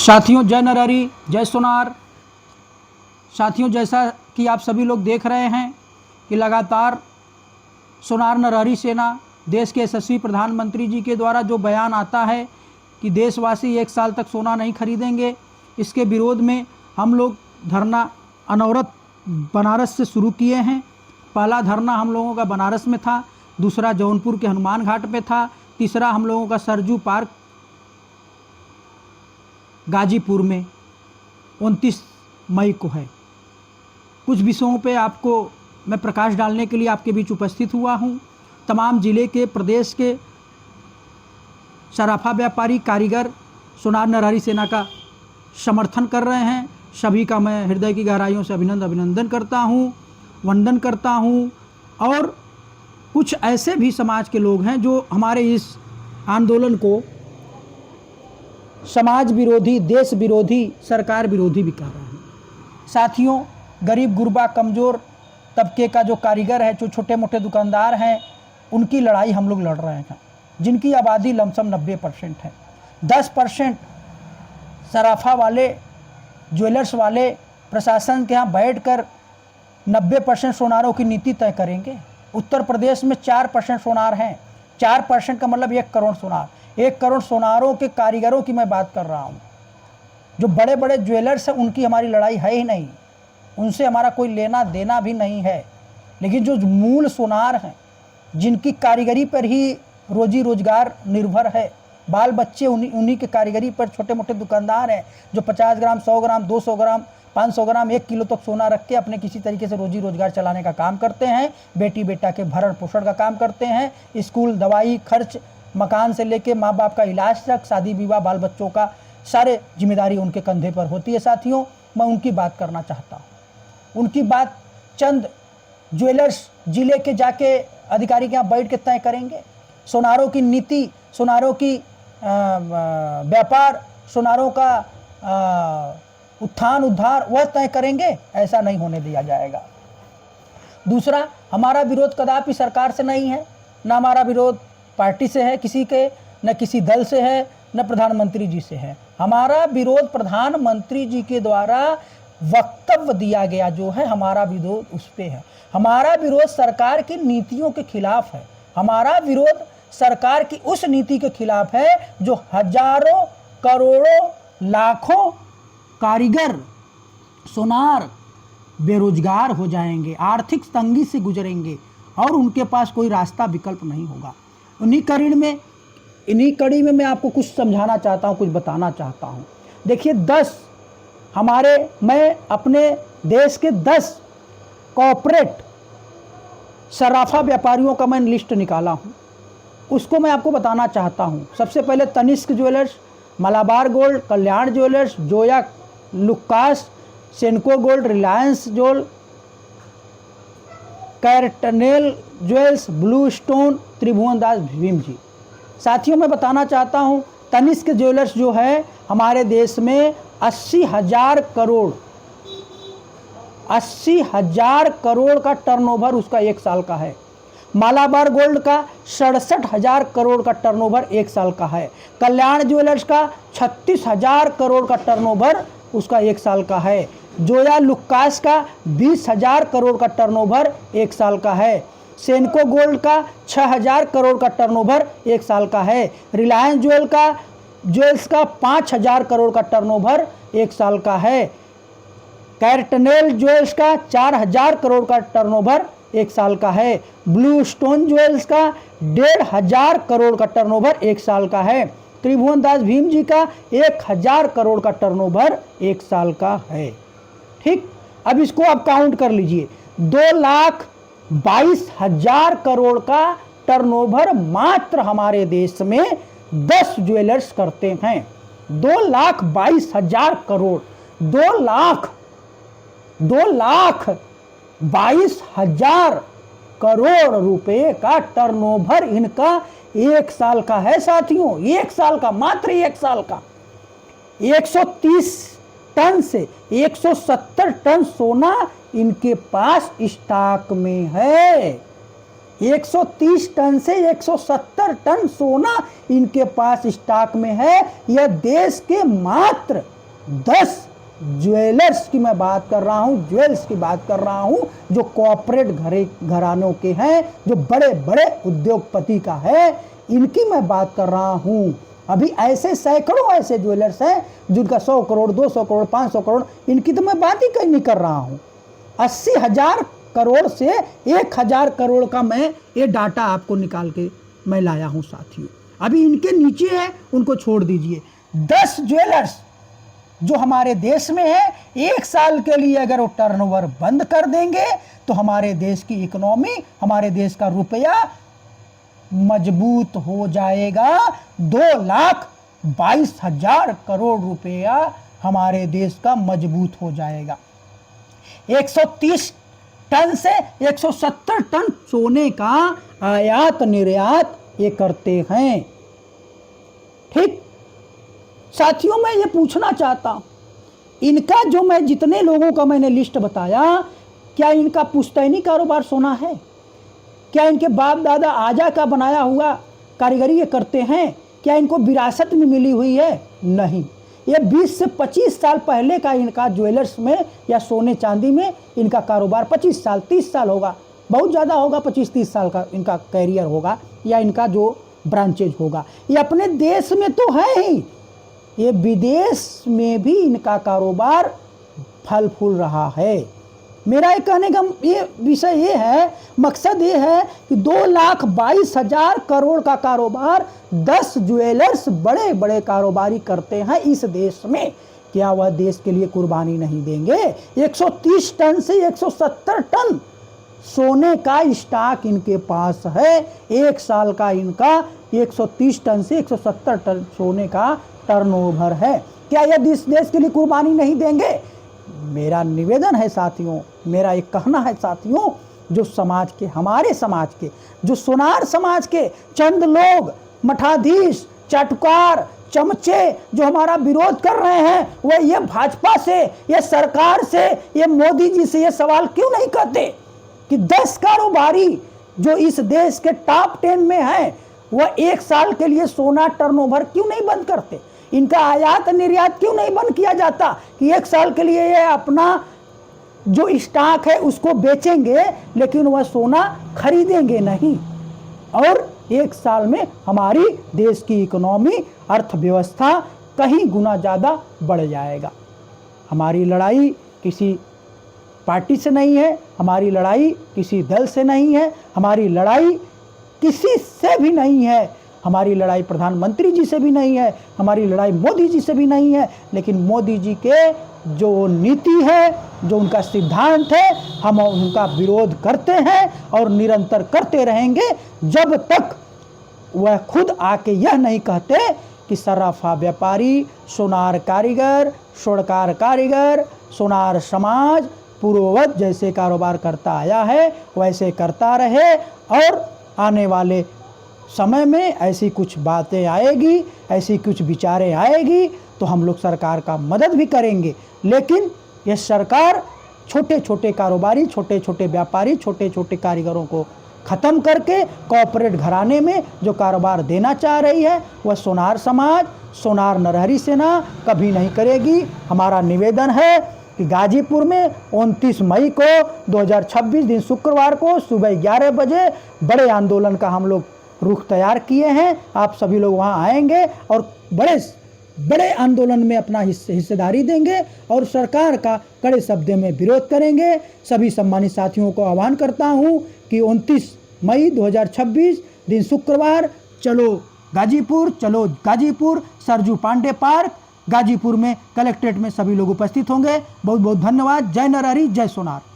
साथियों जय नरहरि जय सोनार। साथियों जैसा कि आप सभी लोग देख रहे हैं कि लगातार सोनार नरहरि सेना देश के यशस्वी प्रधानमंत्री जी के द्वारा जो बयान आता है कि देशवासी 1 साल तक सोना नहीं खरीदेंगे, इसके विरोध में हम लोग धरना अनवरत बनारस से शुरू किए हैं। पहला धरना हम लोगों का बनारस में था, दूसरा जौनपुर के हनुमान घाट पे था, तीसरा हम लोगों का सरजू पार्क गाजीपुर में 29 मई को है। कुछ विषयों पे आपको मैं प्रकाश डालने के लिए आपके बीच उपस्थित हुआ हूँ। तमाम ज़िले के, प्रदेश के सराफा व्यापारी, कारीगर सोनार नरहरि सेना का समर्थन कर रहे हैं। सभी का मैं हृदय की गहराइयों से अभिनंदन करता हूँ, वंदन करता हूँ। और कुछ ऐसे भी समाज के लोग हैं जो हमारे इस आंदोलन को समाज विरोधी, देश विरोधी, सरकार विरोधी भी कर रहे हैं। साथियों, गरीब गुरबा कमज़ोर तबके का जो कारीगर है, जो छोटे मोटे दुकानदार हैं, उनकी लड़ाई हम लोग लड़ रहे हैं, जिनकी आबादी लमसम 90% है। 10% सराफा वाले, ज्वेलर्स वाले प्रशासन के यहाँ बैठकर 90% सोनारों की नीति तय करेंगे। उत्तर प्रदेश में 4% सोनार हैं। 4% का मतलब 1 करोड़ सोनार। 1 करोड़ सोनारों के कारीगरों की मैं बात कर रहा हूँ। जो बड़े बड़े ज्वेलर्स हैं, उनकी हमारी लड़ाई है ही नहीं, उनसे हमारा कोई लेना देना भी नहीं है। लेकिन जो मूल सोनार हैं, जिनकी कारीगरी पर ही रोजी रोजगार निर्भर है, बाल बच्चे उन्हीं के कारीगरी पर, छोटे मोटे दुकानदार हैं जो 50 ग्राम, 100 ग्राम, 200 ग्राम, 500 ग्राम, 1 किलो तक सोना रख के अपने किसी तरीके से रोजी रोजगार चलाने का काम करते हैं। बेटी बेटा के भरण पोषण का काम करते हैं। स्कूल, दवाई खर्च, मकान से लेके माँ बाप का इलाज तक, शादी विवाह, बाल बच्चों का सारे जिम्मेदारी उनके कंधे पर होती है। साथियों, मैं उनकी बात करना चाहता हूँ। उनकी बात चंद ज्वेलर्स जिले के जाके अधिकारी के यहाँ बैठ के तय करेंगे। सोनारों की नीति, सोनारों की व्यापार, सोनारों का उत्थान उद्धार वह तय करेंगे? ऐसा नहीं होने दिया जाएगा। दूसरा, हमारा विरोध कदापि सरकार से नहीं है, ना हमारा विरोध पार्टी से है किसी के, न किसी दल से है, न प्रधानमंत्री जी से है। हमारा विरोध प्रधानमंत्री जी के द्वारा वक्तव्य दिया गया जो है, हमारा विरोध उस पे है। हमारा विरोध सरकार की नीतियों के खिलाफ है। हमारा विरोध सरकार की उस नीति के खिलाफ है जो हजारों, करोड़ों, लाखों कारीगर, सोनार बेरोजगार हो जाएंगे, आर्थिक तंगी से गुजरेंगे और उनके पास कोई रास्ता, विकल्प नहीं होगा। इन्हीं कड़ी में मैं आपको कुछ समझाना चाहता हूँ, कुछ बताना चाहता हूँ। देखिए, मैं अपने देश के 10 कॉर्पोरेट सराफा व्यापारियों का मैं लिस्ट निकाला हूँ, उसको मैं आपको बताना चाहता हूँ। सबसे पहले Tanishq jewellers, Malabar gold, Kalyan jewellers, Joyalukkas, Senco gold, Reliance jewel, CaratLane jewels, blue stone, Tribhovandas Bhimji. साथियों, मैं बताना चाहता हूँ, तनिष्क ज्वेलर्स जो है हमारे देश में 80,000 करोड़ का टर्नओवर उसका 1 साल का है। मालाबार गोल्ड का 67,000 करोड़ का टर्नओवर 1 साल का है। कल्याण ज्वेलर्स का 36,000 करोड़ का टर्नओवर उसका 1 साल का है। जोया लुकास का 20,000 करोड़ का टर्नओवर 1 साल का है। सेनको गोल्ड का 6,000 करोड़ का टर्नओवर 1 साल का है। रिलायंस ज्वेल्स का 5,000 करोड़ का टर्नओवर 1 साल का है। कैरटनेल ज्वेल्स का 4,000 करोड़ का टर्नओवर 1 साल का है। ब्लू स्टोन ज्वेल्स का 1,500 करोड़ का टर्नओवर 1 साल का है। त्रिभुवन दास भीम जी का 1,000 करोड़ का टर्नओवर 1 साल का है। ठीक, अब इसको आप काउंट कर लीजिए। 2,22,000 करोड़ का टर्नओवर मात्र हमारे देश में 10 ज्वेलर्स करते हैं। 2,22,000 करोड़, 2,22,000 करोड़ रुपए का टर्नओवर इनका 1 साल का है। साथियों, 1 साल का, मात्र 1 साल का। 130 टन से 170 टन सोना इनके पास स्टॉक में है। 130 टन से 170 टन सोना इनके पास स्टॉक में है। यह देश के मात्र 10 ज्वेलर्स की मैं बात कर रहा हूं, ज्वेल्स की बात कर रहा हूं, जो कॉर्पोरेट घरानों के हैं, जो बड़े बड़े उद्योगपति का है, इनकी मैं बात कर रहा हूं। अभी ऐसे सैकड़ों ऐसे ज्वेलर्स हैं जिनका 100 करोड़, 200 करोड़, 500 करोड़, इनकी तो मैं बात ही कहीं नहीं कर रहा हूं। 80,000 करोड़ से 1,000 करोड़ का मैं ये डाटा आपको निकाल के मैं लाया हूं साथियों। अभी इनके नीचे है, उनको छोड़ दीजिए। 10 ज्वेलर्स जो हमारे देश में है, 1 साल के लिए अगर वो टर्नओवर बंद कर देंगे तो हमारे देश की इकोनॉमी, हमारे देश का रुपया मजबूत हो जाएगा। 2,22,000 करोड़ रुपया हमारे देश का मजबूत हो जाएगा। 130 टन से 170 टन सोने का आयात निर्यात ये करते हैं। ठीक साथियों, मैं ये पूछना चाहता हूं, इनका जो मैं जितने लोगों का मैंने लिस्ट बताया, क्या इनका पुश्तैनी कारोबार सोना है? क्या इनके बाप दादा आजा का बनाया हुआ कारीगरी ये करते हैं? क्या इनको विरासत में मिली हुई है? नहीं। ये 20 से 25 साल पहले का इनका ज्वेलर्स में या सोने चांदी में इनका कारोबार 25 साल 30 साल होगा, बहुत ज़्यादा होगा, 25-30 साल का इनका कैरियर होगा या इनका जो ब्रांचेज होगा। ये अपने देश में तो है ही, ये विदेश में भी इनका कारोबार फल फूल रहा है। मेरा ये कहने का ये विषय ये है, मकसद ये है कि 2,22,000 करोड़ का कारोबार 10 ज्वेलर्स बड़े बड़े कारोबारी करते हैं इस देश में। क्या वह देश के लिए कुर्बानी नहीं देंगे? 130 टन से 170 टन सोने का स्टॉक इनके पास है। 1 साल का इनका 130 टन से 170 टन सोने का टर्नओवर है। क्या यह इस देश के लिए कुर्बानी नहीं देंगे? मेरा निवेदन है साथियों, मेरा एक कहना है साथियों, जो समाज के, हमारे समाज के, जो सोनार समाज के चंद लोग, मठाधीश, चाटुकार, चमचे जो हमारा विरोध कर रहे हैं, वह ये भाजपा से, ये सरकार से, ये मोदी जी से ये सवाल क्यों नहीं करते कि 10 कारोबारी जो इस देश के टॉप 10 में हैं, वह 1 साल के लिए सोना टर्नओवर क्यों नहीं बंद करते? इनका आयात निर्यात क्यों नहीं बंद किया जाता कि 1 साल के लिए ये अपना जो स्टॉक है उसको बेचेंगे, लेकिन वह सोना खरीदेंगे नहीं, और 1 साल में हमारी देश की इकोनॉमी, अर्थव्यवस्था कहीं गुना ज़्यादा बढ़ जाएगा। हमारी लड़ाई किसी पार्टी से नहीं है, हमारी लड़ाई किसी दल से नहीं है, हमारी लड़ाई किसी से भी नहीं है, हमारी लड़ाई प्रधानमंत्री जी से भी नहीं है, हमारी लड़ाई मोदी जी से भी नहीं है, लेकिन मोदी जी के जो नीति है, जो उनका सिद्धांत है, हम उनका विरोध करते हैं और निरंतर करते रहेंगे जब तक वह खुद आके यह नहीं कहते कि सर्राफा व्यापारी, सोनार कारीगर, स्वर्णकार कारीगर, सोनार समाज पूर्ववत जैसे कारोबार करता आया है वैसे करता रहे, और आने वाले समय में ऐसी कुछ बातें आएगी, ऐसी कुछ विचारें आएगी तो हम लोग सरकार का मदद भी करेंगे। लेकिन यह सरकार छोटे छोटे कारोबारी, छोटे छोटे व्यापारी, छोटे छोटे कारीगरों को ख़त्म करके कॉर्पोरेट घराने में जो कारोबार देना चाह रही है, वह सोनार समाज, सोनार नरहरी सेना कभी नहीं करेगी। हमारा निवेदन है कि गाजीपुर में 29 मई को 2026 दिन शुक्रवार को सुबह 11 बजे बड़े आंदोलन का हम लोग रुख तैयार किए हैं। आप सभी लोग वहां आएंगे और बड़े बड़े आंदोलन में अपना हिस्सेदारी देंगे और सरकार का कड़े शब्दों में विरोध करेंगे। सभी सम्मानित साथियों को आह्वान करता हूं कि 29 मई 2026 दिन शुक्रवार चलो गाजीपुर सरजू पांडे पार्क गाजीपुर में कलेक्ट्रेट में सभी लोग उपस्थित होंगे। बहुत बहुत धन्यवाद। जय नरहरी, जय सोनार।